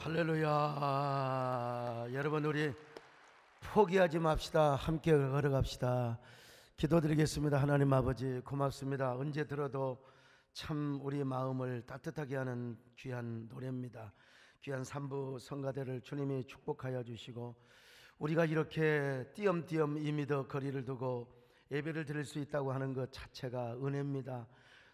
할렐루야. 여러분, 우리 포기하지 맙시다. 함께 걸어갑시다. 기도드리겠습니다. 하나님 아버지, 고맙습니다. 언제 들어도 참 우리 마음을 따뜻하게 하는 귀한 노래입니다. 귀한 삼부 성가대를 주님이 축복하여 주시고, 우리가 이렇게 띄엄띄엄 이미더 거리를 두고 예배를 드릴 수 있다고 하는 것 자체가 은혜입니다.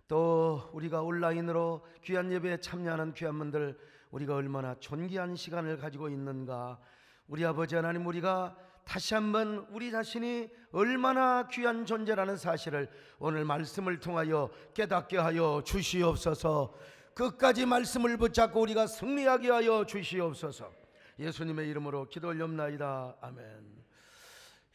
또 우리가 온라인으로 귀한 예배에 참여하는 귀한 분들, 우리가 얼마나 존귀한 시간을 가지고 있는가. 우리 아버지 하나님, 우리가 다시 한번 우리 자신이 얼마나 귀한 존재라는 사실을 오늘 말씀을 통하여 깨닫게 하여 주시옵소서. 끝까지 말씀을 붙잡고 우리가 승리하게 하여 주시옵소서. 예수님의 이름으로 기도 올려옵나이다. 아멘.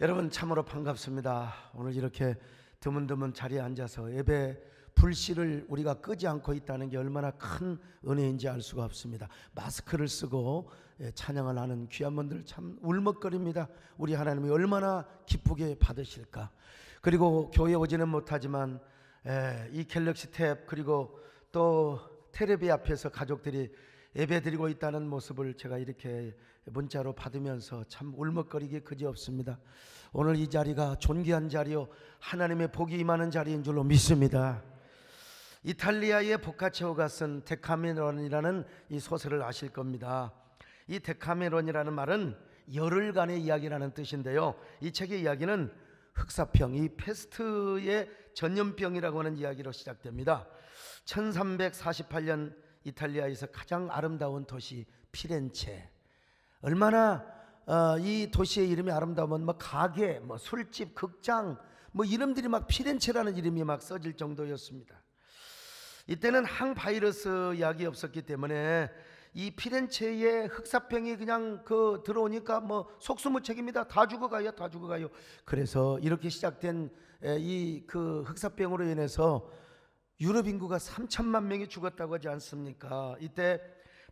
여러분, 참으로 반갑습니다. 오늘 이렇게 드문드문 자리에 앉아서 예배 불씨를 우리가 끄지 않고 있다는 게 얼마나 큰 은혜인지 알 수가 없습니다. 마스크를 쓰고 찬양을 하는 귀한 분들 참 울먹거립니다. 우리 하나님이 얼마나 기쁘게 받으실까. 그리고 교회 오지는 못하지만 이 갤럭시 탭 그리고 또 테레비 앞에서 가족들이 예배드리고 있다는 모습을 제가 이렇게 문자로 받으면서 참 울먹거리기 그지없습니다. 오늘 이 자리가 존귀한 자리요, 하나님의 복이 임하는 자리인 줄로 믿습니다. 이탈리아의 보카치오가 쓴 데카메론이라는 이 소설을 아실 겁니다. 이 데카메론이라는 말은 열흘간의 이야기라는 뜻인데요, 이 책의 이야기는 흑사병, 이 페스트의 전염병이라고 하는 이야기로 시작됩니다. 1348년 이탈리아에서 가장 아름다운 도시 피렌체. 얼마나 이 도시의 이름이 아름다우면 뭐 가게, 뭐 술집, 극장, 뭐 이름들이 막 피렌체라는 이름이 막 써질 정도였습니다. 이때는 항바이러스 약이 없었기 때문에 이 피렌체의 흑사병이 그냥 들어오니까 뭐 속수무책입니다. 다 죽어가요, 다 죽어가요. 그래서 이렇게 시작된 이 흑사병으로 인해서 유럽 인구가 3천만 명이 죽었다고 하지 않습니까? 이때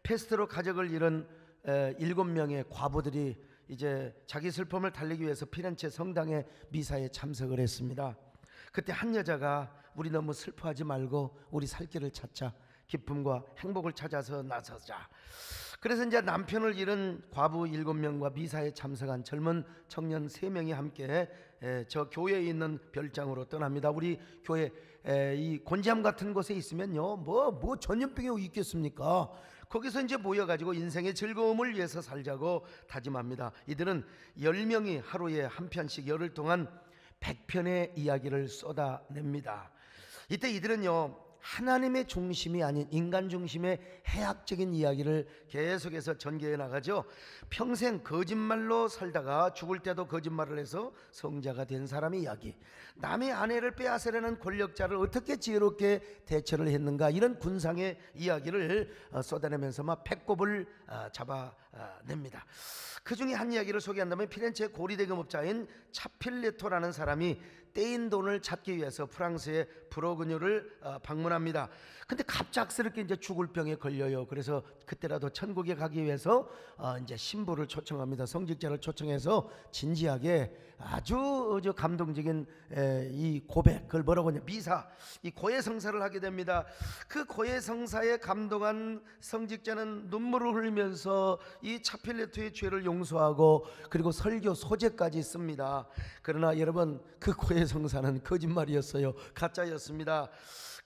페스트로 가족을 잃은 7명의 과부들이 이제 자기 슬픔을 달래기 위해서 피렌체 성당의 미사에 참석을 했습니다. 그때 한 여자가 우리 너무 슬퍼하지 말고 우리 살 길을 찾자, 기쁨과 행복을 찾아서 나서자. 그래서 이제 남편을 잃은 과부 7명과 미사에 참석한 젊은 청년 3명이 함께 저 교회에 있는 별장으로 떠납니다. 우리 교회 이 곤지암 같은 곳에 있으면요, 뭐 전염병이 있겠습니까? 거기서 이제 모여가지고 인생의 즐거움을 위해서 살자고 다짐합니다. 이들은 10명이 하루에 한 편씩 열흘 동안 100편의 이야기를 쏟아냅니다. 이때 이들은요, 하나님의 중심이 아닌 인간 중심의 해악적인 이야기를 계속해서 전개해 나가죠. 평생 거짓말로 살다가 죽을 때도 거짓말을 해서 성자가 된 사람의 이야기, 남의 아내를 빼앗으려는 권력자를 어떻게 지혜롭게 대처를 했는가, 이런 군상의 이야기를 쏟아내면서 막 배꼽을 잡아냅니다. 그 중에 한 이야기를 소개한다면, 피렌체 고리대금업자인 차필레토라는 사람이 떼인 돈을 찾기 위해서 프랑스의 브로그뉴를 방문합니다. 근데 갑작스럽게 이제 죽을 병에 걸려요. 그래서 그때라도 천국에 가기 위해서 이제 신부를 초청합니다. 성직자를 초청해서 진지하게 아주 감동적인 이 고백, 그걸 뭐라고 하냐, 미사, 이 고해성사를 하게 됩니다. 그 고해성사에 감동한 성직자는 눈물을 흘리면서 이 차필레토의 죄를 용서하고 그리고 설교 소재까지 씁니다. 그러나 여러분, 그 고해성사는 거짓말이었어요. 가짜였습니다.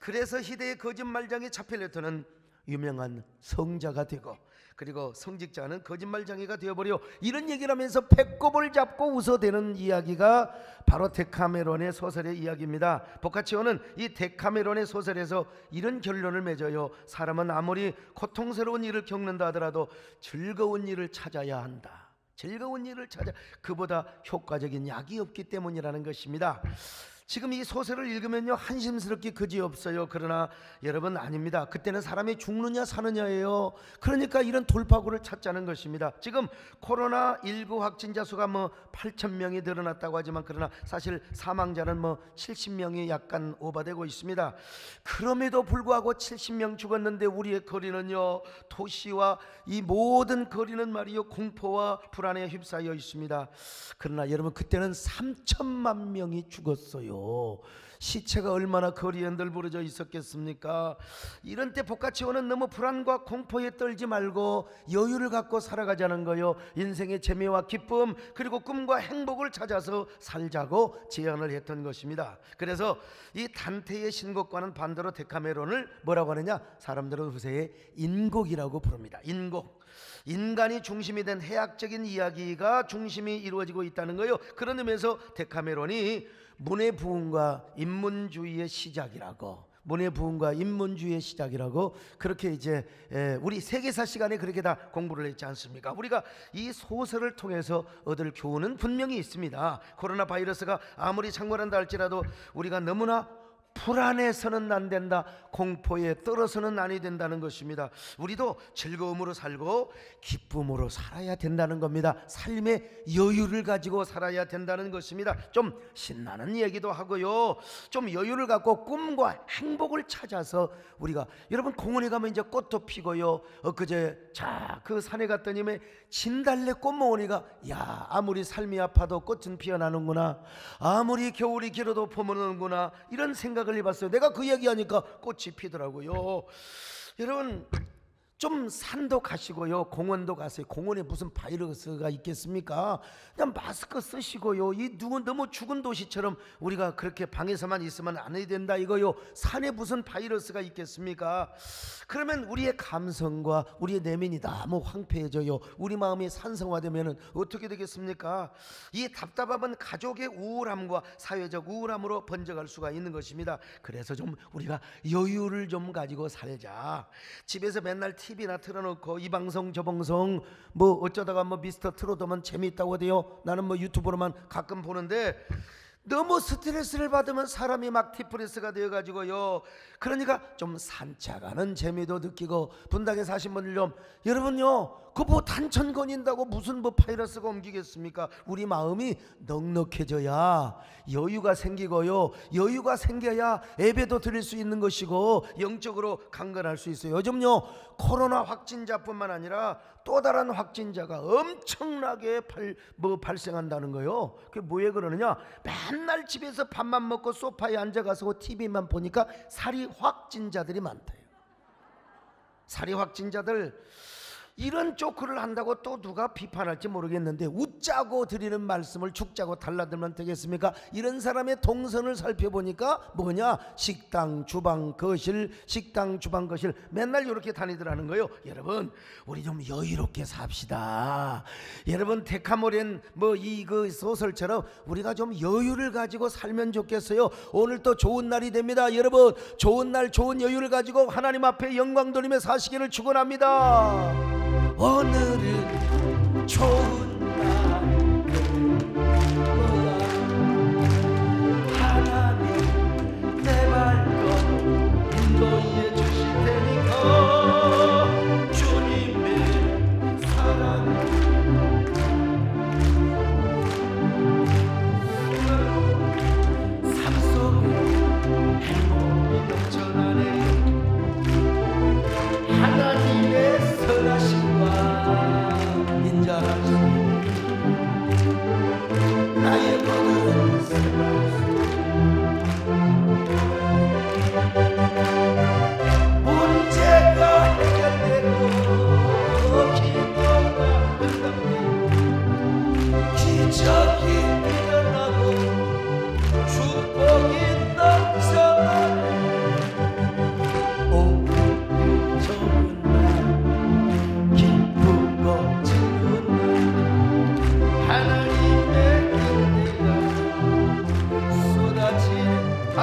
그래서 희대의 거짓말장이 차필레토는 유명한 성자가 되고, 그리고 성직자는 거짓말장이가 되어버려. 이런 얘기를 하면서 배꼽을 잡고 웃어대는 이야기가 바로 데카메론의 소설의 이야기입니다. 보카치오는 이 데카메론의 소설에서 이런 결론을 맺어요. 사람은 아무리 고통스러운 일을 겪는다 하더라도 즐거운 일을 찾아야 한다. 즐거운 일을 찾아, 그보다 효과적인 약이 없기 때문이라는 것입니다. 지금 이 소설을 읽으면요, 한심스럽기 그지없어요. 그러나 여러분, 아닙니다. 그때는 사람이 죽느냐 사느냐예요. 그러니까 이런 돌파구를 찾자는 것입니다. 지금 코로나19 확진자 수가 8,000명이 늘어났다고 하지만, 그러나 사실 사망자는 70명이 약간 오버되고 있습니다. 그럼에도 불구하고 70명 죽었는데 우리의 거리는요, 도시와 이 모든 거리는 말이요, 공포와 불안에 휩싸여 있습니다. 그러나 여러분, 그때는 3천만 명이 죽었어요. 거요. 시체가 얼마나 거리에 널브러져 있었겠습니까? 이런 때 복가치원은 너무 불안과 공포에 떨지 말고 여유를 갖고 살아가자는 거요. 인생의 재미와 기쁨 그리고 꿈과 행복을 찾아서 살자고 제안을 했던 것입니다. 그래서 이 단테의 신곡과는 반대로 데카메론을 뭐라고 하느냐? 사람들은 후세에 인곡이라고 부릅니다. 인곡. 인간이 중심이 된 해학적인 이야기가 중심이 이루어지고 있다는 거예요. 그런 의미에서 데카메론이 문의 부흥과 인문주의의 시작이라고, 문의 부흥과 인문주의의 시작이라고 그렇게 이제 우리 세계사 시간에 그렇게 다 공부를 했지 않습니까? 우리가 이 소설을 통해서 얻을 교훈은 분명히 있습니다. 코로나 바이러스가 아무리 창궐한다 할지라도 우리가 너무나 불안해서는 안 된다, 공포에 떨어서는 아니 된다는 것입니다. 우리도 즐거움으로 살고 기쁨으로 살아야 된다는 겁니다. 삶의 여유를 가지고 살아야 된다는 것입니다. 좀 신나는 얘기도 하고요, 좀 여유를 갖고 꿈과 행복을 찾아서 우리가, 여러분 공원에 가면 이제 꽃도 피고요. 엊그제 그 산에 갔더니 진달래 꽃 모으니까 야, 아무리 삶이 아파도 꽃은 피어나는구나, 아무리 겨울이 길어도 봄은 오는구나, 이런 생각을 해봤어요. 내가 그 얘기하니까 꽃이 피더라고요. 여러분 좀 산도 가시고요, 공원도 가세요. 공원에 무슨 바이러스가 있겠습니까? 그냥 마스크 쓰시고요. 이 너무 죽은 도시처럼 우리가 그렇게 방에서만 있으면 안 해야 된다 이거요. 산에 무슨 바이러스가 있겠습니까? 그러면 우리의 감성과 우리의 내면이 너무 황폐해져요. 우리 마음이 산성화되면 어떻게 되겠습니까? 이 답답함은 가족의 우울함과 사회적 우울함으로 번져갈 수가 있는 것입니다. 그래서 좀 우리가 여유를 좀 가지고 살자. 집에서 맨날 TV나 틀어놓고 이 방송 저 방송 뭐 어쩌다가 미스터 트롯만 재미있다고 해요. 나는 유튜브로만 가끔 보는데 너무 스트레스를 받으면 사람이 막 디프레스가 되어가지고요. 그러니까 좀 산책하는 재미도 느끼고, 분당에 사신 분들 좀, 여러분요 그 단천 거닌다고 무슨 바이러스가 옮기겠습니까? 우리 마음이 넉넉해져야 여유가 생기고요, 여유가 생겨야 예배도 드릴 수 있는 것이고 영적으로 강건할 수 있어요. 요즘요 코로나 확진자뿐만 아니라 또 다른 확진자가 엄청나게 발생한다는 거예요. 그게 뭐에 그러느냐? 맨날 집에서 밥만 먹고 소파에 앉아가서 TV만 보니까 살이 확진자들이 많대요. 살이 확진자들, 이런 조크를 한다고 또 누가 비판할지 모르겠는데 웃자고 드리는 말씀을 죽자고 달라들면 되겠습니까? 이런 사람의 동선을 살펴보니까 뭐냐? 식당, 주방, 거실, 식당, 주방, 거실 맨날 이렇게 다니더라는 거예요. 여러분 우리 좀 여유롭게 삽시다. 여러분 데카메론 그 소설처럼 우리가 좀 여유를 가지고 살면 좋겠어요. 오늘 또 좋은 날이 됩니다. 여러분 좋은 날, 좋은 여유를 가지고 하나님 앞에 영광 돌리며 사시기를 축원합니다. 오늘은 좋은 날 거야. 하나님 내 발걸음 인도해 주실 테니까 주님의 사랑 삶 속에 행복이 넘쳐나네. 하나님의 선하심과 인자하심 나의 모든 문제가 해결되고 기도가 응답되고 기적이 일어나고 축복이 넘쳐나네.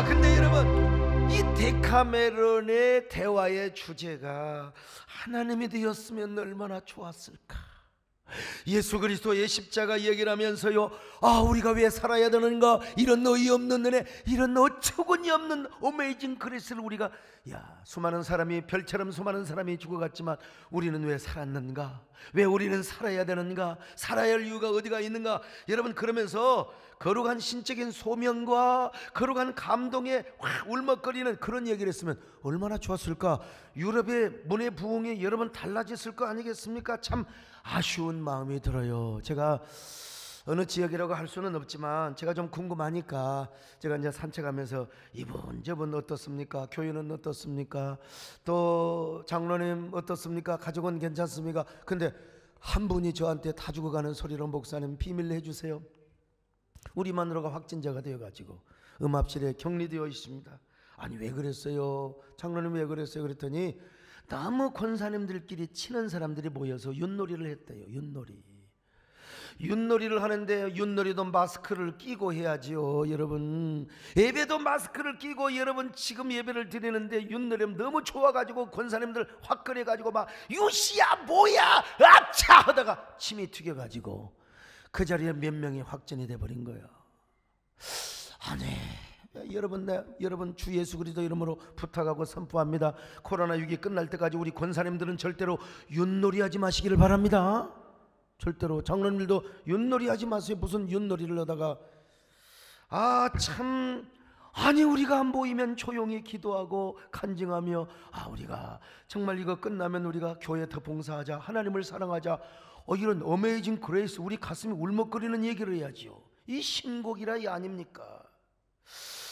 근데 여러분 이 데카메론의 대화의 주제가 하나님이 되었으면 얼마나 좋았을까. 예수 그리스도의 십자가 얘기를 하면서요, 우리가 왜 살아야 되는가, 이런 어이없는 은혜, 이런 어처구니 없는 어메이징 그레이스를 우리가, 수많은 사람이, 별처럼 수많은 사람이 죽어갔지만 우리는 왜 살았는가, 왜 우리는 살아야 되는가, 살아야 할 이유가 어디가 있는가. 여러분 그러면서 거룩한 신적인 소명과 거룩한 감동에 확 울먹거리는 그런 얘기를 했으면 얼마나 좋았을까. 유럽의 문의 부흥이 여러분 달라졌을 거 아니겠습니까? 참 아쉬운 마음이 들어요. 제가 어느 지역이라고 할 수는 없지만 제가 좀 궁금하니까 제가 이제 산책하면서 이분 저분 어떻습니까? 교회는 어떻습니까? 또 장로님 어떻습니까? 가족은 괜찮습니까? 근데 한 분이 저한테 다 죽어가는 소리로 목사님 비밀로 해주세요. 우리 마누라가 확진자가 되어가지고 음압실에 격리되어 있습니다. 아니 왜 그랬어요? 장로님 왜 그랬어요? 그랬더니 너무 권사님들끼리 친한 사람들이 모여서 윷놀이를 했대요. 윷놀이를 하는데 윷놀이도 마스크를 끼고 해야지요. 여러분 예배도 마스크를 끼고, 여러분 지금 예배를 드리는데 윷놀이면 너무 좋아가지고 권사님들 화끈해가지고 막 유시야 뭐야 아차 하다가 침이 튀겨가지고 그 자리에 몇 명이 확진이 돼버린 거예요. 아니 여러분 주 예수 그리스도 이름으로 부탁하고 선포합니다. 코로나6이 끝날 때까지 우리 권사님들은 절대로 윷놀이 하지 마시기를 바랍니다. 절대로. 장로님들도 윷놀이 하지 마세요. 무슨 윷놀이를 하다가 참 아니 우리가 안 보이면 조용히 기도하고 간증하며 우리가 정말 이거 끝나면 우리가 교회 더 봉사하자, 하나님을 사랑하자, 이런 어메이징 그레이스, 우리 가슴이 울먹거리는 얘기를 해야지요. 이 신곡이라 이 아닙니까?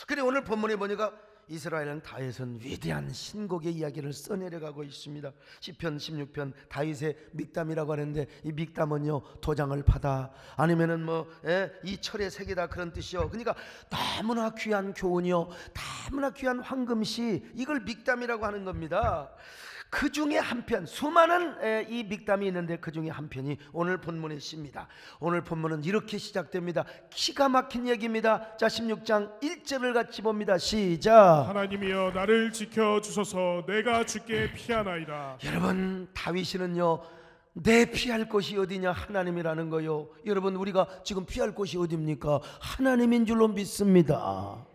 그래 오늘 본문에 보니까 이스라엘은 다윗은 위대한 신곡의 이야기를 써내려가고 있습니다. 시편 16편 다윗의 믹담이라고 하는데, 이 믹담은요 도장을 파다, 아니면은 이 철의 색이다, 그런 뜻이요. 그러니까 너무나 귀한 교훈이요, 너무나 귀한 황금시, 이걸 믹담이라고 하는 겁니다. 그 중에 한 편, 수많은 이 믹담이 있는데 그 중에 한 편이 오늘 본문의 시입니다. 오늘 본문은 이렇게 시작됩니다. 기가 막힌 얘기입니다. 자 16장 1절을 같이 봅니다. 시작. 하나님이여 나를 지켜주소서, 내가 주께 피하나이다. 여러분 다윗이는요 내 피할 곳이 어디냐? 하나님이라는 거요. 여러분 우리가 지금 피할 곳이 어디입니까? 하나님인 줄로 믿습니다.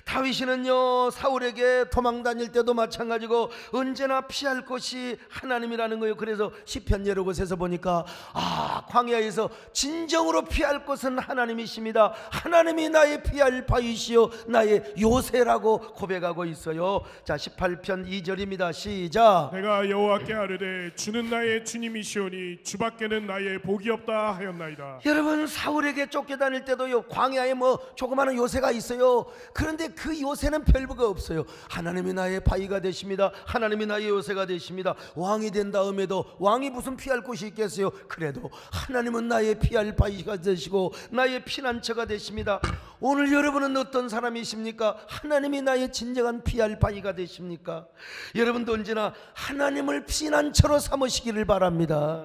다윗이는요 사울에게 도망 다닐 때도 마찬가지고 언제나 피할 곳이 하나님이라는 거예요. 그래서 시편 여러 곳에서 보니까 광야에서 진정으로 피할 곳은 하나님이십니다. 하나님이 나의 피할 바위시요 나의 요새라고 고백하고 있어요. 자 18편 2절입니다. 시작. 내가 여호와께 아뢰되 주는 나의 주님이시오니 주밖에는 나의 복이 없다 하였나이다. 여러분 사울에게 쫓겨다닐 때도요 광야에 조그마한 요새가 있어요. 그런데 그 요새는 별부가 없어요. 하나님이 나의 바위가 되십니다. 하나님이 나의 요새가 되십니다. 왕이 된 다음에도 왕이 무슨 피할 곳이 있겠어요? 그래도 하나님은 나의 피할 바위가 되시고 나의 피난처가 되십니다. 오늘 여러분은 어떤 사람이십니까? 하나님이 나의 진정한 피할 바위가 되십니까? 여러분도 언제나 하나님을 피난처로 삼으시기를 바랍니다.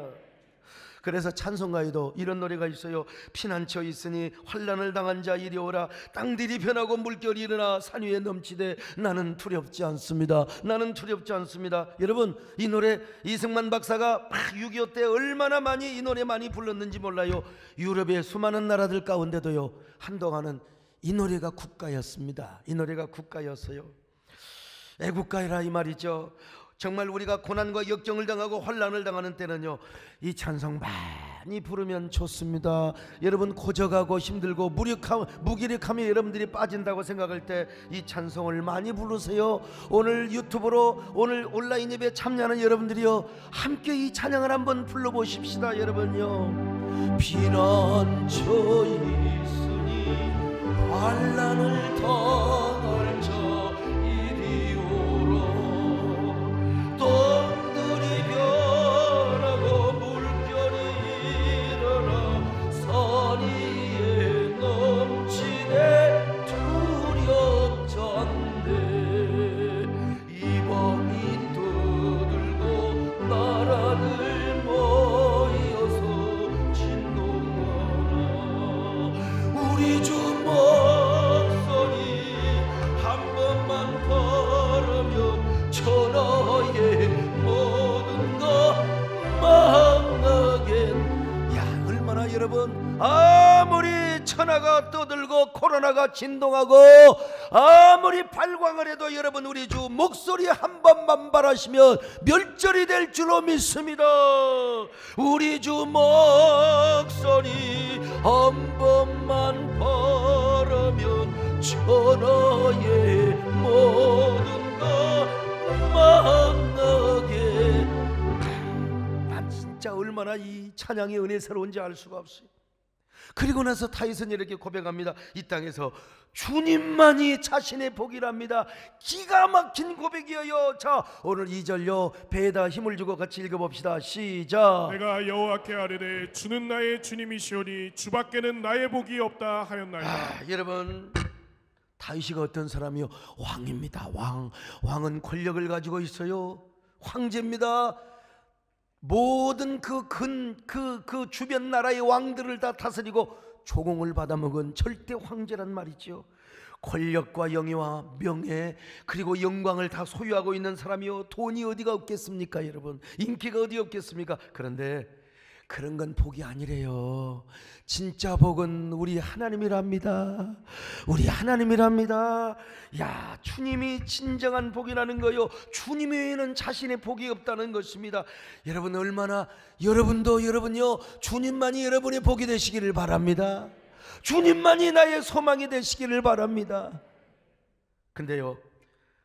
그래서 찬송가에도 이런 노래가 있어요. 피난처 있으니 환난을 당한 자 이리 오라. 땅들이 변하고 물결이 일어나 산 위에 넘치되 나는 두렵지 않습니다. 나는 두렵지 않습니다. 여러분 이 노래 이승만 박사가 6.25 때 얼마나 많이 이 노래 많이 불렀는지 몰라요. 유럽의 수많은 나라들 가운데도요 한동안은 이 노래가 국가였습니다. 이 노래가 국가였어요. 애국가이라 이 말이죠. 정말 우리가 고난과 역경을 당하고 환난을 당하는 때는요 이 찬송 많이 부르면 좋습니다. 여러분 고적하고 힘들고 무기력함에 여러분들이 빠진다고 생각할 때 이 찬송을 많이 부르세요. 오늘 유튜브로 오늘 온라인 예배 참여하는 여러분들이요 함께 이 찬양을 한번 불러보십시다. 여러분요 피난처 있으니 환난을 당할 자 이리 오라. 똥들이 변하고 물결이 일어나 산 위에 넘치네 두렵지 않네. 이방이 떠들고 나라들 모여서 진동하라. 우리 주 목소리 한 번만 바라면 천하의 모든 것 망하겐. 야 얼마나 여러분 아무리 천하가 떠들고 코로나가 진동하고 아무리 발광을 해도 여러분 우리 주 목소리 한 번만 바라시면 멸절이 될 줄로 믿습니다. 우리 주 목소리 한 번만 바라면 천하의 모든 것 망하게. 난 진짜 얼마나 이 찬양의 은혜스러운지 알 수가 없어요. 그리고 나서 다윗은 이렇게 고백합니다. 이 땅에서 주님만이 자신의 복이랍니다. 기가 막힌 고백이에요. 자, 오늘 2절요 배에다 힘을 주고 같이 읽어봅시다. 시작. 내가 여호와께 아뢰되 주는 나의 주님이시오니 주밖에는 나의 복이 없다 하였나이다. 여러분, 다윗이가 어떤 사람이요? 왕입니다. 왕은 권력을 가지고 있어요. 황제입니다. 모든 그 주변 나라의 왕들을 다 다스리고 조공을 받아먹은 절대 황제란 말이죠. 권력과 영예와 명예 그리고 영광을 다 소유하고 있는 사람이요. 돈이 어디가 없겠습니까 여러분? 인기가 어디 없겠습니까? 그런데 그런 건 복이 아니래요. 진짜 복은 우리 하나님이랍니다. 우리 하나님이랍니다. 야, 주님이 진정한 복이라는 거요. 주님 외에는 자신의 복이 없다는 것입니다. 여러분, 여러분요 주님만이 여러분의 복이 되시기를 바랍니다. 주님만이 나의 소망이 되시기를 바랍니다. 근데요,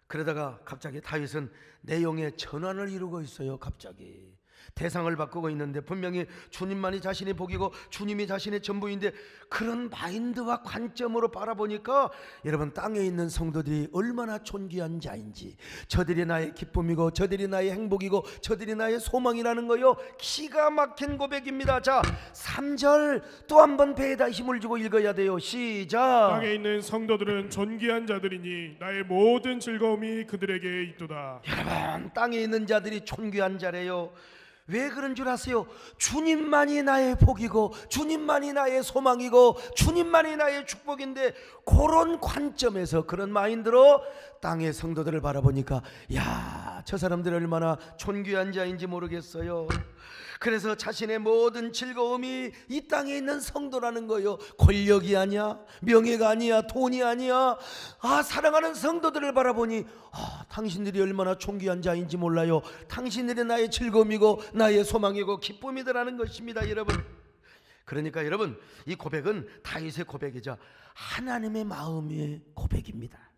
그러다가 갑자기 다윗은 내용의 전환을 이루고 있어요. 갑자기 대상을 바꾸고 있는데 분명히 주님만이 자신의 복이고 주님이 자신의 전부인데 그런 마인드와 관점으로 바라보니까 여러분, 땅에 있는 성도들이 얼마나 존귀한 자인지, 저들이 나의 기쁨이고 저들이 나의 행복이고 저들이 나의 소망이라는 거요. 기가 막힌 고백입니다. 자, 3절 또 한 번 배에다 힘을 주고 읽어야 돼요. 시작. 땅에 있는 성도들은 존귀한 자들이니 나의 모든 즐거움이 그들에게 있도다. 여러분, 땅에 있는 자들이 존귀한 자래요. 왜 그런 줄 아세요? 주님만이 나의 복이고 주님만이 나의 소망이고 주님만이 나의 축복인데, 그런 관점에서 그런 마인드로 땅의 성도들을 바라보니까 야, 저 사람들 얼마나 존귀한 자인지 모르겠어요. 그래서 자신의 모든 즐거움이 이 땅에 있는 성도라는 거예요. 권력이 아니야, 명예가 아니야, 돈이 아니야. 사랑하는 성도들을 바라보니 당신들이 얼마나 존귀한 자인지 몰라요. 당신들이 나의 즐거움이고 나의 소망이고 기쁨이더라는 것입니다 여러분. 그러니까 여러분, 이 고백은 다윗의 고백이자 하나님의 마음의 고백입니다.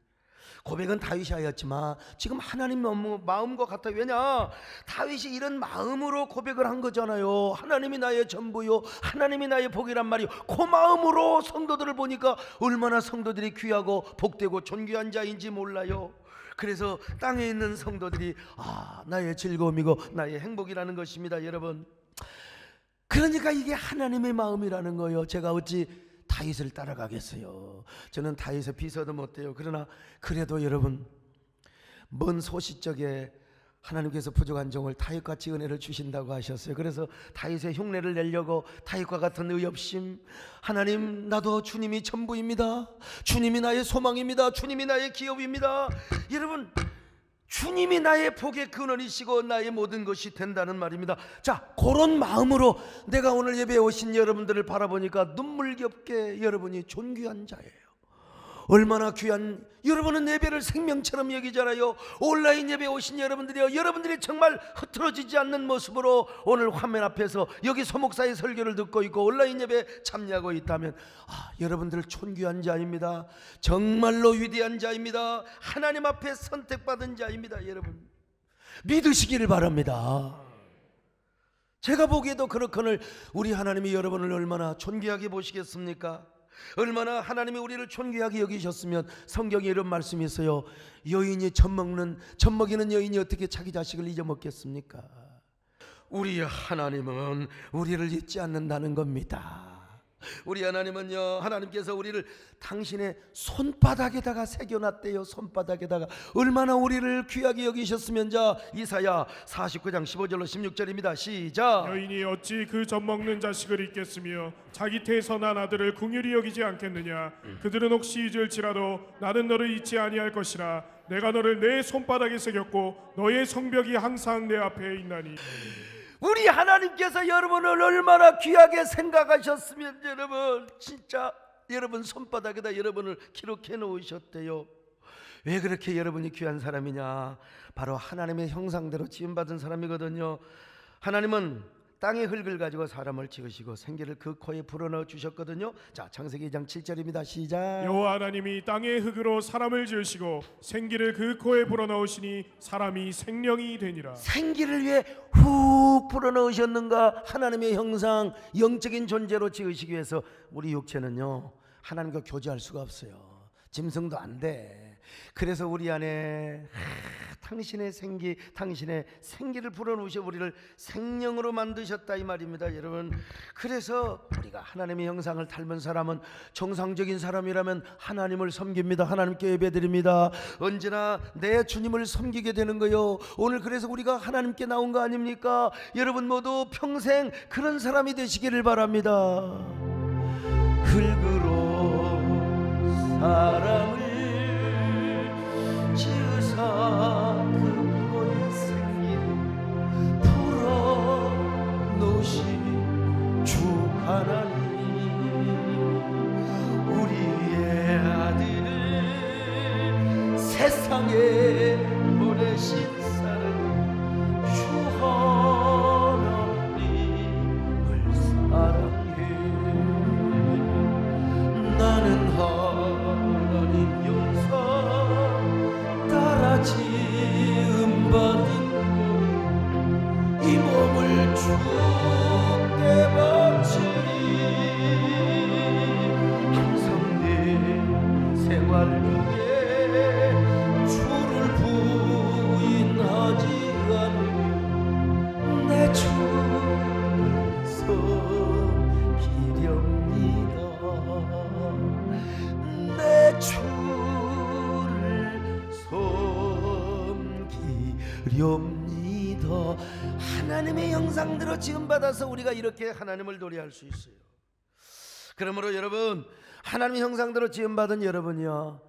고백은 다윗이 하였지만 지금 하나님 마음과 같아요. 왜냐? 다윗이 이런 마음으로 고백을 한 거잖아요. 하나님이 나의 전부요, 하나님이 나의 복이란 말이요. 그 마음으로 성도들을 보니까 얼마나 성도들이 귀하고 복되고 존귀한 자인지 몰라요. 그래서 땅에 있는 성도들이 나의 즐거움이고 나의 행복이라는 것입니다 여러분. 그러니까 이게 하나님의 마음이라는 거예요. 제가 어찌 다윗을 따라가겠어요? 저는 다윗의 비서도 못돼요. 그러나 그래도 여러분, 먼 소시적에 하나님께서 부족한 종을 다윗같이 은혜를 주신다고 하셨어요. 그래서 다윗의 흉내를 내려고 다윗과 같은 의협심, 하나님, 나도 주님이 전부입니다. 주님이 나의 소망입니다. 주님이 나의 기업입니다. 여러분, 주님이 나의 복의 근원이시고 나의 모든 것이 된다는 말입니다. 자, 그런 마음으로 내가 오늘 예배에 오신 여러분들을 바라보니까 눈물겹게 여러분이 존귀한 자예요. 얼마나 귀한, 여러분은 예배를 생명처럼 여기잖아요. 온라인 예배에 오신 여러분들이요, 여러분들이 정말 흐트러지지 않는 모습으로 오늘 화면 앞에서 여기 소목사의 설교를 듣고 있고 온라인 예배에 참여하고 있다면 여러분들 존귀한 자입니다. 정말로 위대한 자입니다. 하나님 앞에 선택받은 자입니다. 여러분, 믿으시기를 바랍니다. 제가 보기에도 그렇거늘 우리 하나님이 여러분을 얼마나 존귀하게 보시겠습니까? 얼마나 하나님이 우리를 존귀하게 여기셨으면 성경에 이런 말씀이 있어요. 여인이 젖 먹이는 여인이 어떻게 자기 자식을 잊어먹겠습니까? 우리 하나님은 우리를 잊지 않는다는 겁니다. 우리 하나님은요, 하나님께서 우리를 당신의 손바닥에다가 새겨놨대요. 손바닥에다가. 얼마나 우리를 귀하게 여기셨으면. 자, 이사야 49장 15절로 16절입니다 시작. 여인이 어찌 그 젖 먹는 자식을 잊겠으며 자기 태에서 난 아들을 긍휼히 여기지 않겠느냐. 그들은 혹시 잊을지라도 나는 너를 잊지 아니할 것이라. 내가 너를 내 손바닥에 새겼고 너의 성벽이 항상 내 앞에 있나니. 우리 하나님께서 여러분을 얼마나 귀하게 생각하셨으면 여러분, 진짜 여러분 손바닥에다 여러분을 기록해 놓으셨대요. 왜 그렇게 여러분이 귀한 사람이냐? 바로 하나님의 형상대로 지음받은 사람이거든요. 하나님은 땅의 흙을 가지고 사람을 지으시고 생기를 그 코에 불어넣어 주셨거든요. 자, 창세기 2장 7절입니다. 시작. 여호와 하나님이 땅의 흙으로 사람을 지으시고 생기를 그 코에 불어넣으시니 사람이 생명이 되니라. 생기를 위해 훅 불어넣으셨는가? 하나님의 형상, 영적인 존재로 지으시기 위해서. 우리 육체는요, 하나님과 교제할 수가 없어요. 짐승도 안 돼. 그래서 우리 안에 당신의 생기, 당신의 생기를 불어넣으셔 우리를 생명으로 만드셨다 이 말입니다, 여러분. 그래서 우리가 하나님의 형상을 닮은 사람은, 정상적인 사람이라면 하나님을 섬깁니다. 하나님께 예배드립니다. 언제나 내 주님을 섬기게 되는 거요. 오늘 그래서 우리가 하나님께 나온 거 아닙니까? 여러분 모두 평생 그런 사람이 되시기를 바랍니다. 흙으로 사람을 지으사 그 코에 생기를 불어넣으신 주 하나님, 우리의 아들을 세상에 보내신 사랑 주 하나님을 사랑해. 나는 하나님 영상 따라 지음받은 이 몸을 주께 바치리. 항상 내 생활 중에 주를 부인하지 않으며 내 주를 섬기렵니다. 내 주를 섬기렵니다. 하나님의 형상대로 지음받아서 우리가 이렇게 하나님을 노래할 수 있어요. 그러므로 여러분, 하나님의 형상대로 지음받은 여러분이요,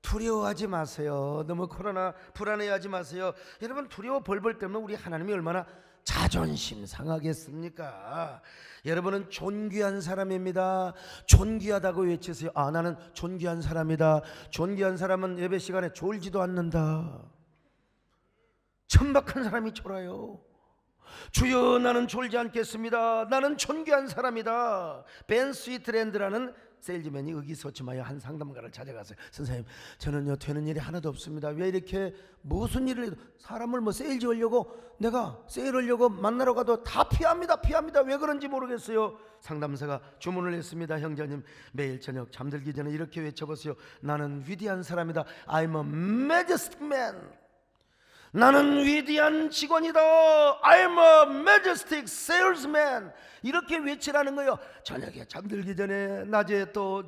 두려워하지 마세요. 너무 코로나 불안해하지 마세요. 여러분, 두려워 벌벌 때문에 우리 하나님이 얼마나 자존심 상하겠습니까? 여러분은 존귀한 사람입니다. 존귀하다고 외치세요. 아, 나는 존귀한 사람이다. 존귀한 사람은 예배 시간에 졸지도 않는다. 천박한 사람이 졸아요. 주여, 나는 졸지 않겠습니다. 나는 존귀한 사람이다. 벤 스위트랜드라는 세일즈맨이 의기소침하여 한 상담가를 찾아가서요. 선생님, 저는요 되는 일이 하나도 없습니다. 왜 이렇게 무슨 일을 해도 사람을 뭐 세일즈 하려고, 내가 세일하려고 만나러 가도 다 피합니다. 왜 그런지 모르겠어요. 상담사가 주문을 했습니다. 형제님, 매일 저녁 잠들기 전에 이렇게 외쳐보세요. 나는 위대한 사람이다. I'm a majestic man. 나는 위대한 직원이다. I'm a majestic salesman. 이렇게 외치라는 거예요. 저녁에 잠들기 전에, 낮에 또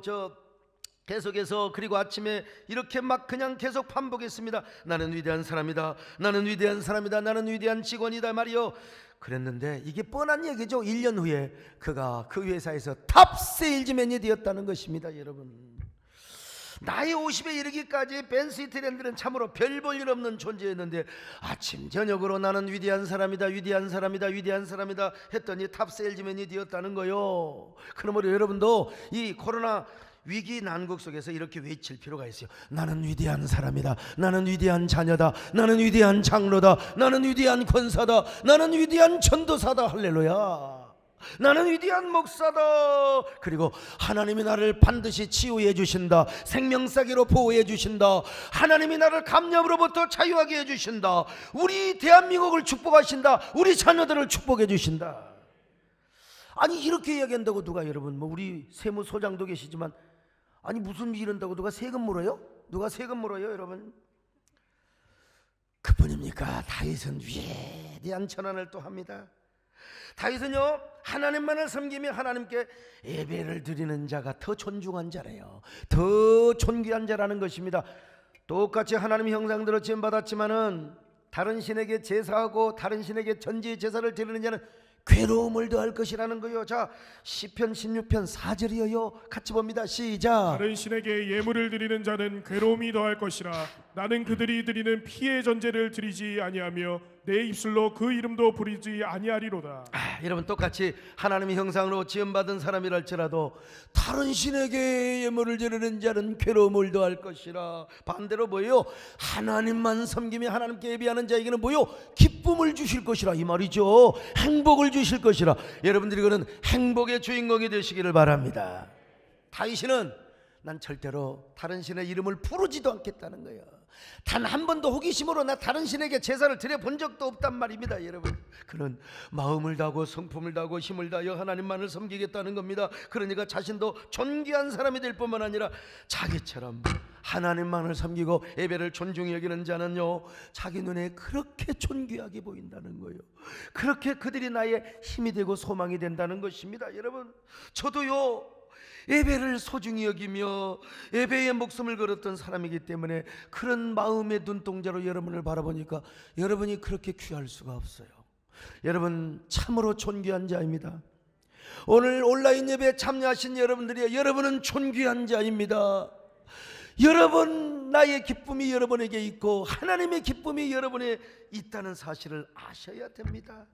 계속해서, 그리고 아침에 이렇게 막 그냥 계속 반복했습니다. 나는 위대한 사람이다. 나는 위대한 사람이다. 나는 위대한 직원이다 말이요. 그랬는데 이게 뻔한 얘기죠. 1년 후에 그가 그 회사에서 탑 세일즈맨이 되었다는 것입니다, 여러분. 나이 50에 이르기까지 벤 스위트랜드는 참으로 별 볼 일 없는 존재였는데 아침 저녁으로 나는 위대한 사람이다, 위대한 사람이다, 위대한 사람이다 했더니 탑 세일즈맨이 되었다는 거요. 그러므로 여러분도 이 코로나 위기 난국 속에서 이렇게 외칠 필요가 있어요. 나는 위대한 사람이다. 나는 위대한 자녀다. 나는 위대한 장로다. 나는 위대한 권사다. 나는 위대한 전도사다. 할렐루야. 나는 위대한 목사다. 그리고 하나님이 나를 반드시 치유해 주신다. 생명사기로 보호해 주신다. 하나님이 나를 감염으로부터 자유하게 해 주신다. 우리 대한민국을 축복하신다. 우리 자녀들을 축복해 주신다. 아니, 이렇게 이야기한다고 누가, 여러분, 뭐 우리 세무소장도 계시지만, 아니 무슨 이런다고 누가 세금 물어요? 누가 세금 물어요, 여러분? 그뿐입니까? 다윗은 위대한 전환을 또 합니다. 다윗은요, 하나님만을 섬기며 하나님께 예배를 드리는 자가 더 존중한 자래요. 더 존귀한 자라는 것입니다. 똑같이 하나님의 형상대로 지음받았지만은 다른 신에게 제사하고 다른 신에게 전지의 제사를 드리는 자는 괴로움을 더할 것이라는 거요. 자, 시편 16편 4절이요. 같이 봅니다. 시작. 다른 신에게 예물을 드리는 자는 괴로움이 더할 것이라. 나는 그들이 드리는 피의 전제를 드리지 아니하며 내 입술로 그 이름도 부르지 아니하리로다. 여러분, 똑같이 하나님의 형상으로 지음받은 사람이랄지라도 다른 신에게 예물을 드리는 자는 괴로움을 더할 것이라. 반대로 뭐예요? 하나님만 섬기며 하나님께 예배하는 자에게는 뭐예요? 기쁨을 주실 것이라, 이 말이죠. 행복을 주실 것이라. 여러분들이 그런 행복의 주인공이 되시기를 바랍니다. 다윗은 난 절대로 다른 신의 이름을 부르지도 않겠다는 거예요. 단 한 번도 호기심으로 나 다른 신에게 제사를 드려본 적도 없단 말입니다. 여러분, 그는 마음을 다하고 성품을 다하고 힘을 다하여 하나님만을 섬기겠다는 겁니다. 그러니까 자신도 존귀한 사람이 될 뿐만 아니라 자기처럼 하나님만을 섬기고 예배를 존중히 여기는 자는요, 자기 눈에 그렇게 존귀하게 보인다는 거예요. 그렇게 그들이 나의 힘이 되고 소망이 된다는 것입니다. 여러분, 저도요 예배를 소중히 여기며 예배에 목숨을 걸었던 사람이기 때문에 그런 마음의 눈동자로 여러분을 바라보니까 여러분이 그렇게 귀할 수가 없어요. 여러분, 참으로 존귀한 자입니다. 오늘 온라인 예배에 참여하신 여러분들이, 여러분은 존귀한 자입니다. 여러분, 나의 기쁨이 여러분에게 있고 하나님의 기쁨이 여러분에 있다는 사실을 아셔야 됩니다.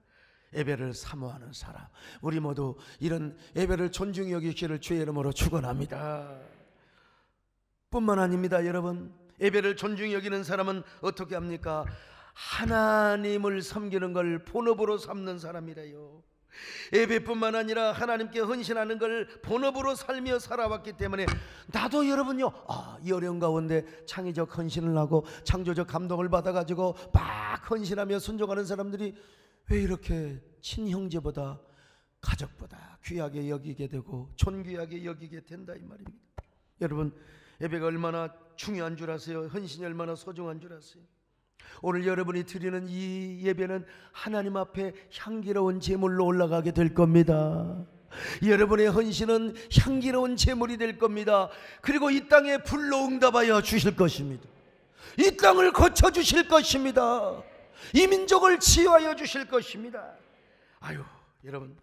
예배를 사모하는 사람, 우리 모두 이런 예배를 존중히 여기기를 주의 이름으로 축원합니다. 뿐만 아닙니다. 여러분, 예배를 존중히 여기는 사람은 어떻게 합니까? 하나님을 섬기는 걸 본업으로 삼는 사람이래요. 예배뿐만 아니라 하나님께 헌신하는 걸 본업으로 살며 살아왔기 때문에 나도 여러분요, 이 어려운 가운데 창의적 헌신을 하고 창조적 감동을 받아가지고 막 헌신하며 순종하는 사람들이 왜 이렇게 친형제보다 가족보다 귀하게 여기게 되고 존귀하게 여기게 된다, 이 말입니다. 여러분, 예배가 얼마나 중요한 줄 아세요? 헌신이 얼마나 소중한 줄 아세요? 오늘 여러분이 드리는 이 예배는 하나님 앞에 향기로운 제물로 올라가게 될 겁니다. 여러분의 헌신은 향기로운 제물이 될 겁니다. 그리고 이 땅에 불로 응답하여 주실 것입니다. 이 땅을 거쳐 주실 것입니다. 이 민족을 치유하여 주실 것입니다. 아유, 여러분,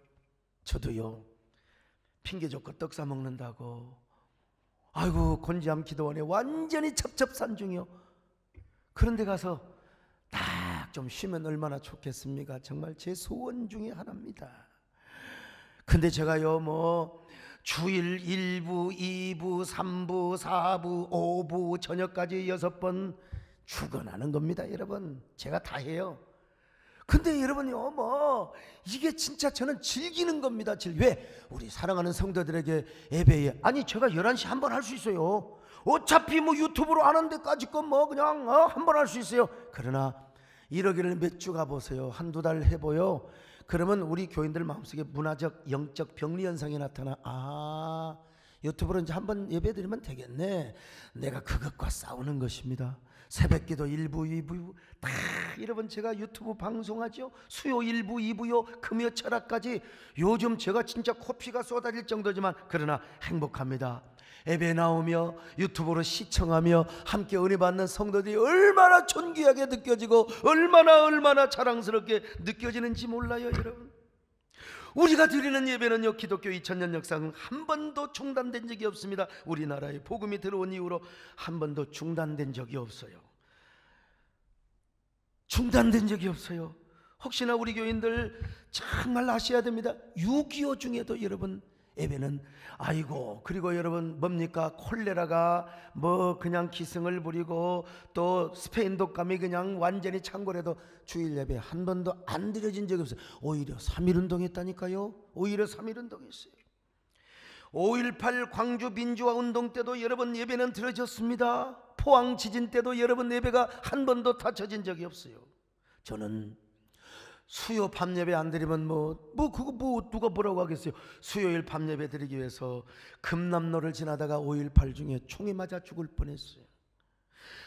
저도요 핑계 좋고 떡 사 먹는다고 아이고 곤지암 기도원에 완전히 첩첩산중이요. 그런데 가서 딱 좀 쉬면 얼마나 좋겠습니까? 정말 제 소원 중에 하나입니다. 근데 제가요 주일 1부, 2부, 3부, 4부, 5부 저녁까지 6번 죽어나는 겁니다. 여러분, 제가 다 해요. 근데 여러분요 이게 진짜 저는 즐기는 겁니다. 왜? 우리 사랑하는 성도들에게 예배에, 아니 제가 11시 한 번 할 수 있어요. 어차피 유튜브로 하는 데까지 건 그냥 한 번 할 수 있어요. 그러나 이러기를 몇 주 가보세요. 한두 달 해보요. 그러면 우리 교인들 마음속에 문화적 영적 병리 현상이 나타나. 유튜브로 이제 한번 예배 드리면 되겠네. 내가 그것과 싸우는 것입니다. 새벽기도 1부, 2부 다 여러분 제가 유튜브 방송하죠. 수요 1부, 2부요. 금요 철학까지. 요즘 제가 진짜 코피가 쏟아질 정도지만 그러나 행복합니다. 예배 나오며 유튜브로 시청하며 함께 은혜 받는 성도들이 얼마나 존귀하게 느껴지고 얼마나 자랑스럽게 느껴지는지 몰라요. 여러분, 우리가 드리는 예배는요 기독교 2000년 역사는 한 번도 중단된 적이 없습니다. 우리나라에 복음이 들어온 이후로 한 번도 중단된 적이 없어요. 중단된 적이 없어요. 혹시나 우리 교인들 정말 아셔야 됩니다. 6.25 중에도 여러분 예배는 그리고 여러분 뭡니까? 콜레라가 그냥 기승을 부리고 또 스페인 독감이 그냥 완전히 창궐해도 주일 예배 한 번도 안 드려진 적이 없어요. 오히려 3.1운동 했다니까요. 오히려 3.1운동 했어요. 5.18 광주 민주화 운동 때도 여러분 예배는 드려졌습니다. 포항 지진 때도 여러분 예배가 한 번도 다쳐진 적이 없어요. 저는 수요 밤예배 안 드리면 그거 누가 뭐라고 하겠어요. 수요일 밤예배 드리기 위해서 금남로를 지나다가 5.18 중에 총에 맞아 죽을 뻔했어요.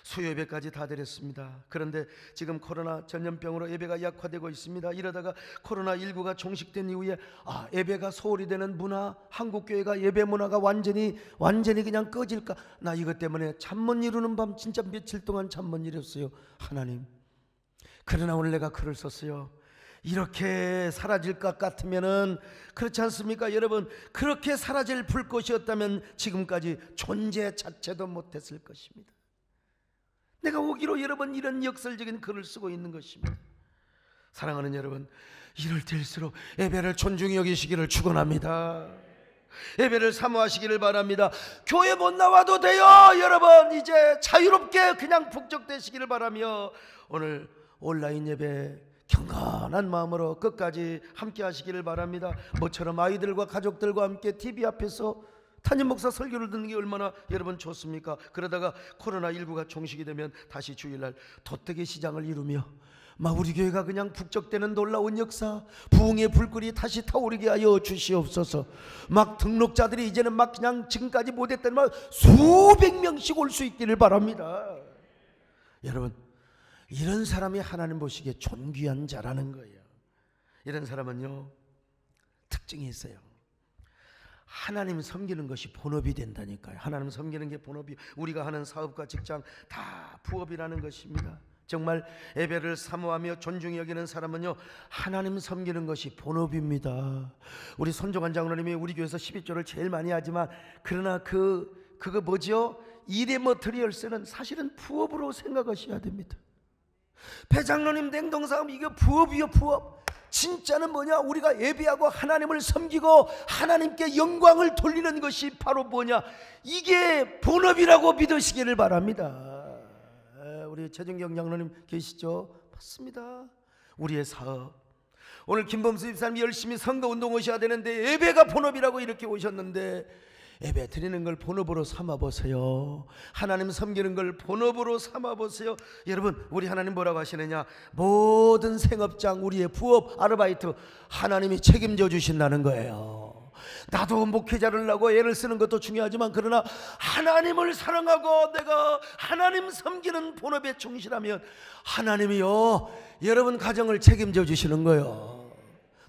수요 예배까지 다 드렸습니다. 그런데 지금 코로나 전염병으로 예배가 약화되고 있습니다. 이러다가 코로나19가 종식된 이후에 예배가 소홀히 되는 문화, 한국교회가 예배 문화가 완전히 그냥 꺼질까. 나 이것 때문에 잠 못 이루는 밤 진짜 며칠 동안 잠 못 이뤘어요. 하나님, 그러나 오늘 내가 글을 썼어요. 이렇게 사라질 것 같으면은, 그렇지 않습니까? 여러분, 그렇게 사라질 불꽃이었다면 지금까지 존재 자체도 못했을 것입니다. 내가 오기로 여러분 이런 역설적인 글을 쓰고 있는 것입니다. 사랑하는 여러분, 이럴 때일수록 예배를 존중히 여기시기를 축원합니다. 예배를 사모하시기를 바랍니다. 교회 못 나와도 돼요. 여러분 이제 자유롭게 그냥 북적대시기를 바라며 오늘 온라인 예배 경건한 마음으로 끝까지 함께 하시기를 바랍니다. 모처럼 아이들과 가족들과 함께 TV 앞에서 담임 목사 설교를 듣는 게 얼마나 여러분 좋습니까? 그러다가 코로나19가 종식이 되면 다시 주일날 도떼기 시장을 이루며 막 우리 교회가 그냥 북적대는 놀라운 역사, 부흥의 불길이 다시 타오르게 하여 주시옵소서. 막 등록자들이 이제는 막 그냥 지금까지 못했던 막 수백 명씩 올 수 있기를 바랍니다. 여러분, 이런 사람이 하나님 보시기에 존귀한 자라는 거예요. 이런 사람은요 특징이 있어요. 하나님 섬기는 것이 본업이 된다니까요. 하나님 섬기는 게 본업이, 우리가 하는 사업과 직장 다 부업이라는 것입니다. 정말 예배를 사모하며 존중히 여기는 사람은요 하나님 섬기는 것이 본업입니다. 우리 손종환 장로님이 우리 교회에서 12조를 제일 많이 하지만 그러나 그거 뭐죠? 일의 머터리얼스는 사실은 부업으로 생각하셔야 됩니다. 배 장로님 냉동사업 이게 부업이요, 부업. 진짜는 뭐냐? 우리가 예배하고 하나님을 섬기고 하나님께 영광을 돌리는 것이 바로 뭐냐? 이게 본업이라고 믿으시기를 바랍니다. 우리 최준경 장로님 계시죠? 맞습니다. 우리의 사업, 오늘 김범수 집사님 열심히 선거운동 오셔야 되는데 예배가 본업이라고 이렇게 오셨는데 예배 드리는 걸 본업으로 삼아보세요. 하나님 섬기는 걸 본업으로 삼아보세요. 여러분, 우리 하나님 뭐라고 하시느냐? 모든 생업장, 우리의 부업, 아르바이트 하나님이 책임져 주신다는 거예요. 나도 목회자를 하고 애를 쓰는 것도 중요하지만 그러나 하나님을 사랑하고 내가 하나님 섬기는 본업에 충실하면 하나님이요 여러분 가정을 책임져 주시는 거예요.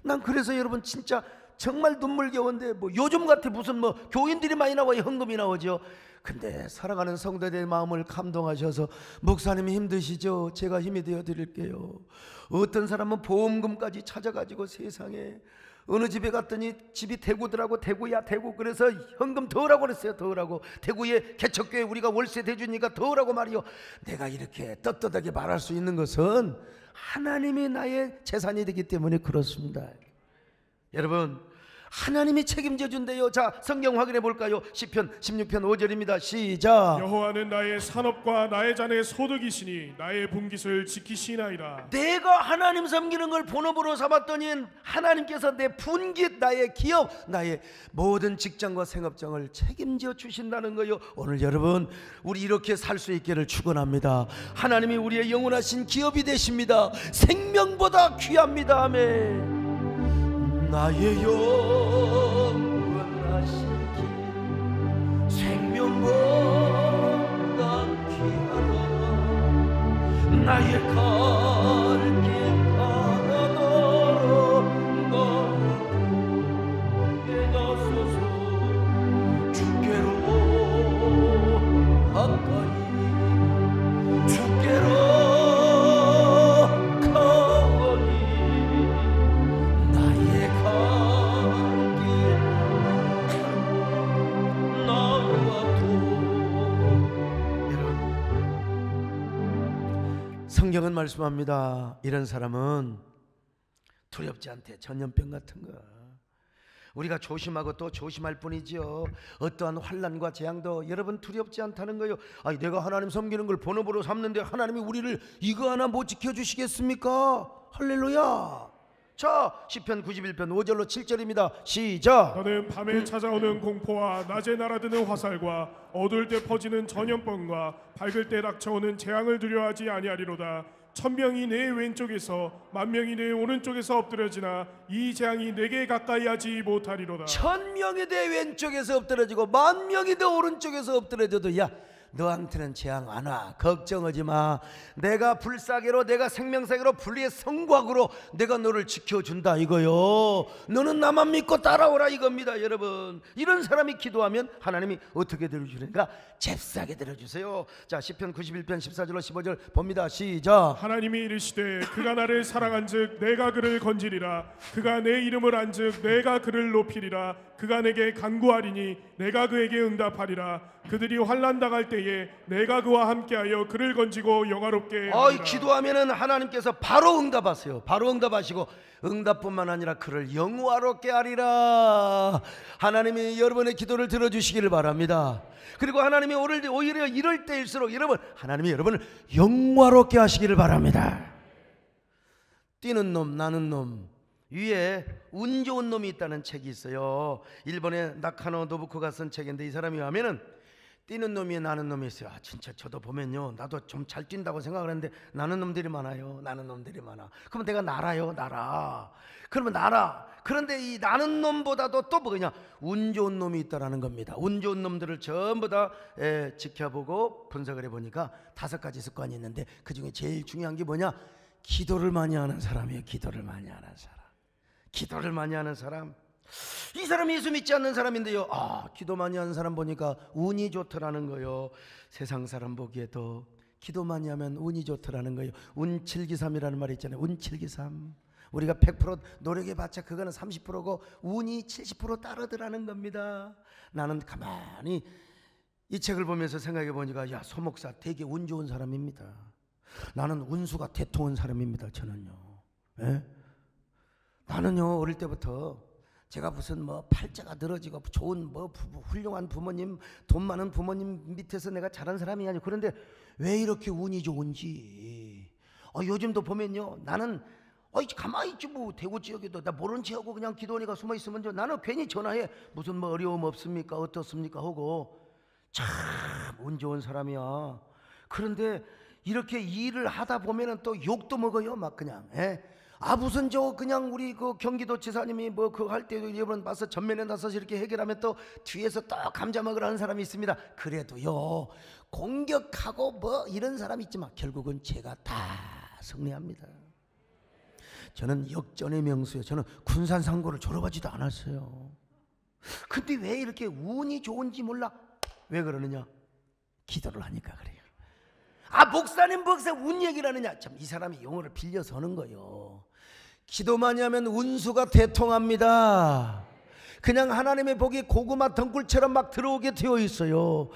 난 그래서 여러분 진짜 정말 눈물겨운데 뭐 요즘 같아 무슨 뭐 교인들이 많이 나와요, 헌금이 나오죠. 근데 사랑하는 성도들의 마음을 감동하셔서 목사님이 힘드시죠? 제가 힘이 되어 드릴게요. 어떤 사람은 보험금까지 찾아가지고 세상에 어느 집에 갔더니 집이 대구더라고. 대구야 대구. 그래서 현금 더하라고 그랬어요. 더하라고. 대구에 개척교회 우리가 월세 대주니까 더하라고 말이요. 내가 이렇게 떳떳하게 말할 수 있는 것은 하나님이 나의 재산이 되기 때문에 그렇습니다. 여러분, 하나님이 책임져 준대요. 자, 성경 확인해 볼까요? 시편 16편 5절입니다. 시작. 여호와는 나의 산업과 나의 잔의 소득이시니 나의 분깃을 지키시나이다. 내가 하나님 섬기는 걸 본업으로 삼았더니 하나님께서 내 분깃, 나의 기업, 나의 모든 직장과 생업장을 책임져 주신다는 거요. 오늘 여러분 우리 이렇게 살 수 있기를 축원합니다. 하나님이 우리의 영원하신 기업이 되십니다. 생명보다 귀합니다. 아멘. 나의 영원하신 길 생명보다 귀하다. 나의 갈 길 하나도 나에게 나서서 주께로 가까이 주께로 성경은 말씀합니다. 이런 사람은 두렵지 않대. 전염병 같은 거 우리가 조심하고 또 조심할 뿐이지요. 어떠한 환난과 재앙도 여러분 두렵지 않다는 거예요. 아니 내가 하나님 섬기는 걸 본업으로 삼는데 하나님이 우리를 이거 하나 못 지켜주시겠습니까? 할렐루야. 자, 시편 91편 5절로 7절입니다. 시작. 너는 밤에 찾아오는 공포와 낮에 날아드는 화살과 어두울 때 퍼지는 전염병과 밝을 때 닥쳐오는 재앙을 두려워하지 아니하리로다. 1000명이 내 왼쪽에서 10,000명이 내 오른쪽에서 엎드려지나 이 재앙이 내게 가까이 하지 못하리로다. 1000명이 내 왼쪽에서 엎드려지고 10,000명이 내 오른쪽에서 엎드려져도 야 너한테는 재앙 안 와. 걱정하지 마. 내가 불사계로 내가 생명사계로 분리의 성곽으로 내가 너를 지켜준다 이거요. 너는 나만 믿고 따라오라 이겁니다. 여러분, 이런 사람이 기도하면 하나님이 어떻게 들어주는가? 잽싸게 들어주세요. 자, 시편 91편 14절로 15절 봅니다. 시작. 하나님이 이르시되 그가 나를 사랑한즉 내가 그를 건지리라. 그가 내 이름을 안즉 내가 그를 높이리라. 그가 내게 간구하리니 내가 그에게 응답하리라. 그들이 환난 당할 때에 때에 내가 그와 함께하여 그를 건지고 영화롭게 하리라. 기도하면은 하나님께서 바로 응답하세요. 바로 응답하시고 응답뿐만 아니라 그를 영화롭게 하리라. 하나님이 여러분의 기도를 들어주시기를 바랍니다. 그리고 하나님이 오히려 이럴 때일수록 하나님이 여러분을 영화롭게 하시기를 바랍니다. 뛰는 놈 나는 놈 위에 운 좋은 놈이 있다는 책이 있어요. 일본의 나카노 노부코가 쓴 책인데, 이 사람이 하면은 뛰는 놈이 나는 놈이 있어요. 진짜 저도 보면요, 나도 좀 잘 뛴다고 생각을 했는데 나는 놈들이 많아요. 나는 놈들이 많아. 그러면 내가 날아. 그러면 날아. 그런데 이 나는 놈보다도 또 뭐냐, 운 좋은 놈이 있다라는 겁니다. 운 좋은 놈들을 전부 다 지켜보고 분석을 해보니까 5가지 습관이 있는데, 그 중에 제일 중요한 게 뭐냐, 기도를 많이 하는 사람이에요. 기도를 많이 하는 사람. 기도를 많이 하는 사람. 이 사람이 예수 믿지 않는 사람인데요, 기도 많이 하는 사람 보니까 운이 좋더라는 거예요. 세상 사람 보기에도 기도 많이 하면 운이 좋더라는 거예요. 운칠기삼이라는 말이 있잖아요. 운칠기삼. 우리가 100% 노력해봤자 그거는 30%고 운이 70% 따르더라는 겁니다. 나는 가만히 이 책을 보면서 생각해 보니까, 야, 소 목사 되게 운 좋은 사람입니다. 나는 운수가 대통한 사람입니다. 저는요. 예? 나는요, 어릴 때부터 제가 무슨 팔자가 늘어지고 좋은 훌륭한 부모님, 돈 많은 부모님 밑에서 내가 자란 사람이 아니고, 그런데 왜 이렇게 운이 좋은지 요즘도 보면요, 나는 가만히 있지 대구 지역에도 나 모른 체 하고 그냥 기도하니까 숨어 있으면 나는 괜히 전화해, 무슨 어려움 없습니까, 어떻습니까 하고. 참 운 좋은 사람이야. 그런데 이렇게 일을 하다 보면은 또 욕도 먹어요. 막 그냥 무슨 그냥 우리 그 경기도 지사님이 그거 할 때도 이번 봐서 전면에 나서서 이렇게 해결하면 또 뒤에서 또 감자 먹으라는 사람이 있습니다. 그래도요, 공격하고 이런 사람이 있지만 결국은 제가 다 승리합니다. 저는 역전의 명수예요. 저는 군산상고를 졸업하지도 않았어요. 근데 왜 이렇게 운이 좋은지 몰라. 왜 그러느냐, 기도를 하니까 그래요. 목사님 운 얘기를 하느냐. 참, 이 사람이 용어를 빌려서 하는 거예요. 기도 많이 하면 운수가 대통합니다. 그냥 하나님의 복이 고구마 덩굴처럼 막 들어오게 되어 있어요.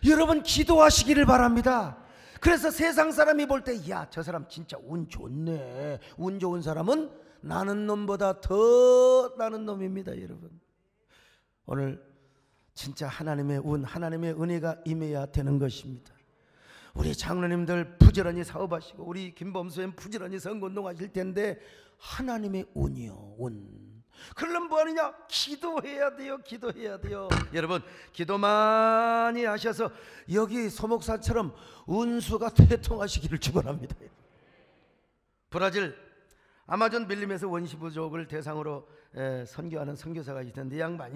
여러분, 기도하시기를 바랍니다. 그래서 세상 사람이 볼 때, 야, 저 사람 진짜 운 좋네. 운 좋은 사람은 나는 놈보다 더 나는 놈입니다. 여러분, 오늘 진짜 하나님의 운, 하나님의 은혜가 임해야 되는 것입니다. 우리 장로님들 부지런히 사업하시고 우리 김범수님 부지런히 선거운동하실 텐데, 하나님의 운이요, 운. 그러려면 뭐 하느냐? 기도해야 돼요. 기도해야 돼요. 여러분, 기도 많이 하셔서 여기 소목사처럼 운수가 대통하시기를 축원합니다. 브라질 아마존 밀림에서 원시부족을 대상으로 선교하는 선교사가 있던데, 이 양반이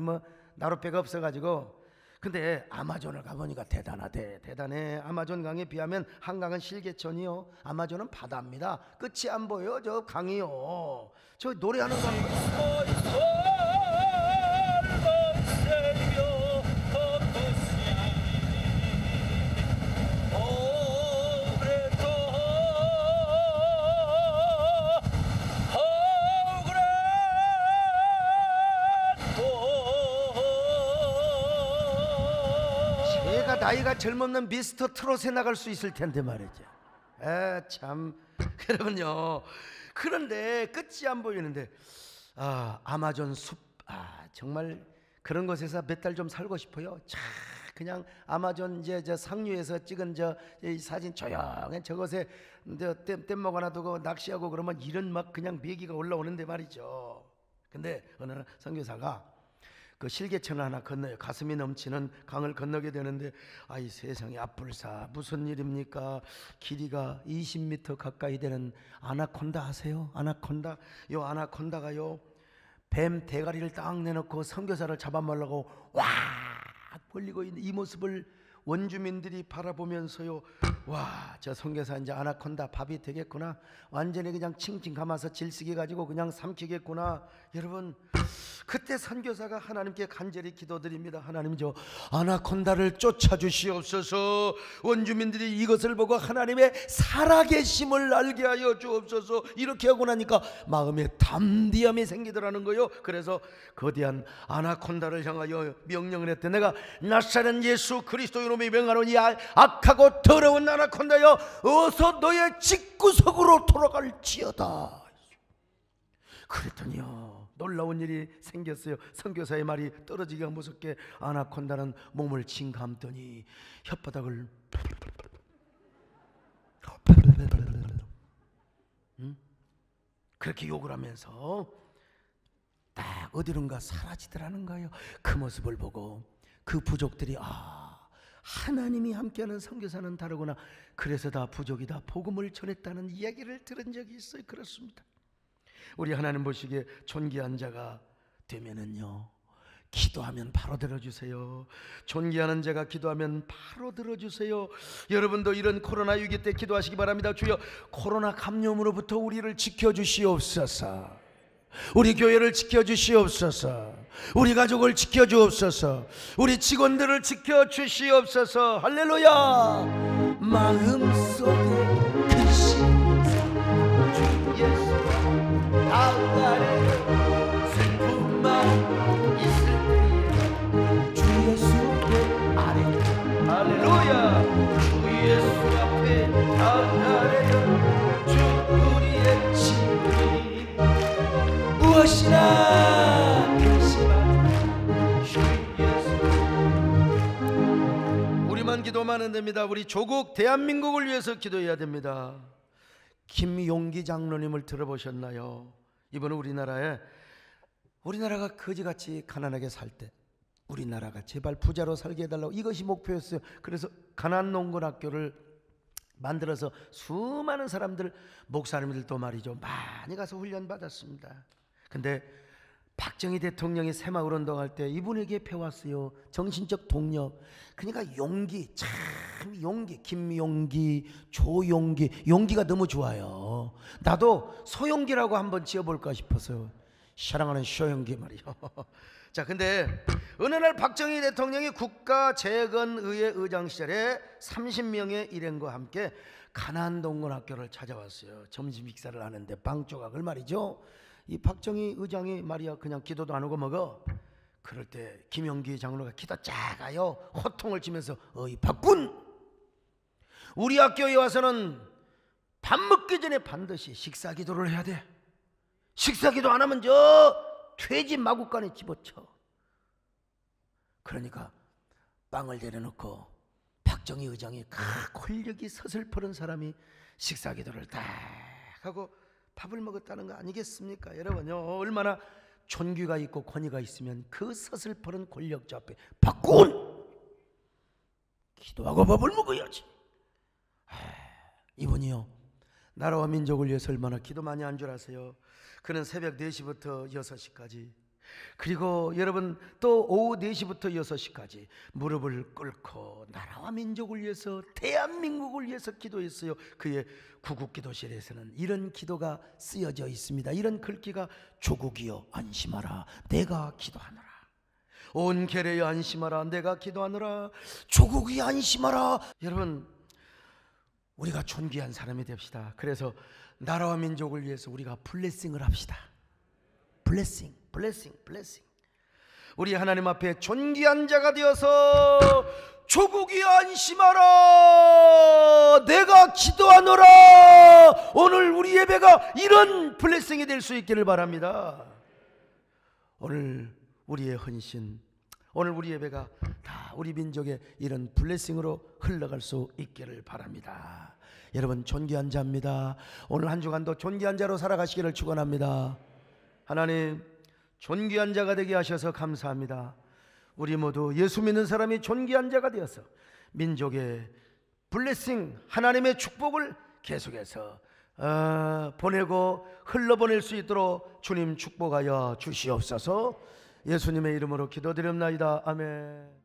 나룻배가 없어가지고, 근데 아마존을 가보니까 대단해. 아마존 강에 비하면 한강은 실개천이요, 아마존은 바다입니다. 끝이 안 보여요. 저 강이요. 저 노래하는 거 나이가 젊으면 미스터 트롯에 나갈 수 있을 텐데 말이죠. 참, 여러분요, 그런데 끝이 안 보이는데, 아마존 숲, 정말 그런 곳에서 몇 달 좀 살고 싶어요. 그냥 아마존 저 상류에서 찍은 이 사진 조용한 저곳에 뗏목 하나 두고 낚시하고 그러면 이런 그냥 매기가 올라오는데 말이죠. 근데 어느 날 선교사가 그 실개천을 하나 건너요. 가슴이 넘치는 강을 건너게 되는데, 이 세상에 앞불사, 무슨 일입니까? 길이가 20m 가까이 되는 아나콘다 아세요? 아나콘다. 요 아나콘다가요, 뱀 대가리를 딱 내놓고 선교사를 잡아먹으려고 와 벌리고 있는 이 모습을 원주민들이 바라보면서요, 와, 저 선교사 이제 아나콘다 밥이 되겠구나. 완전히 그냥 칭칭 감아서 질식해 가지고 그냥 삼키겠구나. 여러분, 그때 선교사가 하나님께 간절히 기도드립니다. 하나님, 저 아나콘다를 쫓아주시옵소서. 원주민들이 이것을 보고 하나님의 살아계심을 알게 하여 주옵소서. 이렇게 하고 나니까 마음에 담대함이 생기더라는 거예요. 그래서 거대한 아나콘다를 향하여 명령을 했대. 내가 나사렛 예수 그리스도 이름으로 주놈이 명하노니 악하고 더러운 아나콘다여 어서 너의 집구석으로 돌아갈지어다. 그랬더니요 놀라운 일이 생겼어요. 선교사의 말이 떨어지기가 무섭게 아나콘다는 몸을 징감더니 혓바닥을 그렇게 욕을 하면서 딱 어디론가 사라지더라는 거예요. 그 모습을 보고 그 부족들이 하나님이 함께하는 선교사는 다르구나. 그래서 다 부족이 다 복음을 전했다는 이야기를 들은 적이 있어요. 그렇습니다. 우리 하나님 보시기에 존귀한 자가 되면은요 기도하면 바로 들어주세요. 존귀하는 자가 기도하면 바로 들어주세요. 여러분도 이런 코로나 위기 때 기도하시기 바랍니다. 주여 코로나 감염으로부터 우리를 지켜주시옵소서. 우리 교회를 지켜주시옵소서. 우리 가족을 지켜주옵소서. 우리 직원들을 지켜주시옵소서. 할렐루야. 마음속에 크신 주 예수 아우라의 슬픔만 있을 때에 주 예수의 아래 할렐루야 주 예수 앞에 아우라의 주 우리의 친구니 무엇이나 결심한 주 예수. 우리만 기도하면 안 됩니다. 우리 조국 대한민국을 위해서 기도해야 됩니다. 김용기 장로님을 들어보셨나요? 이번에 우리나라가 거지같이 가난하게 살 때 우리나라가 제발 부자로 살게 해달라고 이것이 목표였어요. 그래서 가난농군학교를 만들어서 수많은 사람들 목사님들도 말이죠 많이 가서 훈련 받았습니다. 근데 박정희 대통령이 새마을 운동할 때 이분에게 배웠어요. 정신적 동력. 그러니까 용기, 참 용기. 김용기, 조용기. 용기가 너무 좋아요. 나도 소용기라고 한번 지어볼까 싶어서 사랑하는 소용기 말이요. 자, 근데 어느 날 박정희 대통령이 국가재건의회 의장 시절에 30명의 일행과 함께 가난동군학교를 찾아왔어요. 점심 식사를 하는데 빵조각을 말이죠. 이 박정희 의장이 말이야 그냥 기도도 안 하고 먹어. 그럴 때 김용기 장로가 기도 작아요. 호통을 치면서 어이 박군, 우리 학교에 와서는 밥 먹기 전에 반드시 식사 기도를 해야 돼. 식사 기도 안 하면 저 돼지 마구간에 집어쳐. 그러니까 빵을 내려놓고 박정희 의장이 권력이 서슬퍼른 사람이 식사 기도를 딱 하고 밥을 먹었다는 거 아니겠습니까? 여러분요 얼마나 존귀가 있고 권위가 있으면 그 서슬퍼른 권력자 앞에 박군 기도하고 밥을 먹어야지. 이분이요 나라와 민족을 위해서 얼마나 기도 많이 한 줄 아세요? 그는 새벽 4시부터 6시까지 그리고 여러분 또 오후 4시부터 6시까지 무릎을 꿇고 나라와 민족을 위해서 대한민국을 위해서 기도했어요. 그의 구국기도실에서는 이런 기도가 쓰여져 있습니다. 이런 글귀가 조국이여 안심하라 내가 기도하노라. 온 계례여 안심하라 내가 기도하노라. 조국이 안심하라. 여러분 우리가 존귀한 사람이 됩시다. 그래서 나라와 민족을 위해서 우리가 블레싱을 합시다. 블레싱. 우리 하나님 앞에 존귀한 자가 되어서 조국이 안심하라 내가 기도하노라. 오늘 우리 예배가 이런 블레싱이 될 수 있기를 바랍니다. 오늘 우리의 헌신, 오늘 우리 예배가 다 우리 민족의 이런 블레싱으로 흘러갈 수 있기를 바랍니다. 여러분 존귀한 자입니다. 오늘 한 주간도 존귀한 자로 살아가시기를 축원합니다. 하나님 존귀한 자가 되게 하셔서 감사합니다. 우리 모두 예수 믿는 사람이 존귀한 자가 되어서 민족의 블레싱 하나님의 축복을 계속해서 보내고 흘러보낼 수 있도록 주님 축복하여 주시옵소서. 예수님의 이름으로 기도드립나이다. 아멘.